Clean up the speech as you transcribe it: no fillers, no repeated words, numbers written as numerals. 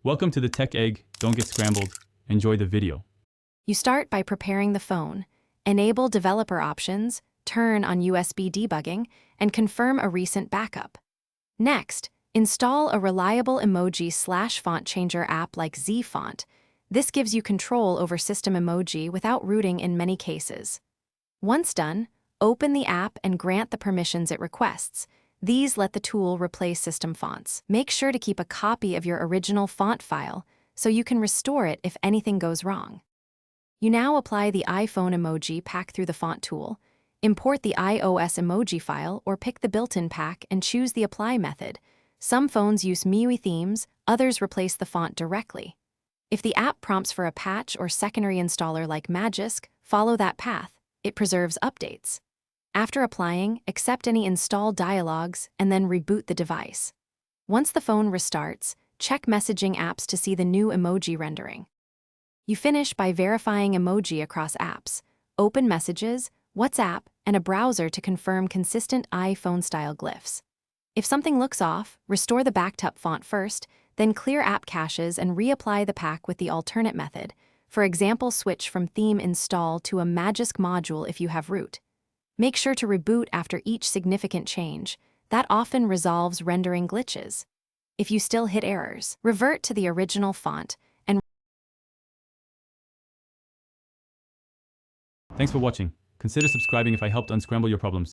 Welcome to the Tech Egg. Don't get scrambled. Enjoy the video. You start by preparing the phone, enable developer options, turn on USB debugging, and confirm a recent backup. Next, install a reliable emoji/font changer app like ZFont. This gives you control over system emoji without rooting in many cases. Once done, open the app and grant the permissions it requests. These let the tool replace system fonts. Make sure to keep a copy of your original font file so you can restore it if anything goes wrong. You now apply the iPhone emoji pack through the font tool, import the iOS emoji file or pick the built-in pack and choose the apply method. Some phones use MIUI themes, others replace the font directly. If the app prompts for a patch or secondary installer like Magisk, follow that path. It preserves updates. After applying, accept any install dialogues and then reboot the device. Once the phone restarts, check messaging apps to see the new emoji rendering. You finish by verifying emoji across apps, open Messages, WhatsApp, and a browser to confirm consistent iPhone-style glyphs. If something looks off, restore the backed-up font first, then clear app caches and reapply the pack with the alternate method. For example, switch from theme install to a Magisk module if you have root. Make sure to reboot after each significant change. That often resolves rendering glitches. If you still hit errors, revert to the original font and Thanks for watching. Consider subscribing if I helped unscramble your problems.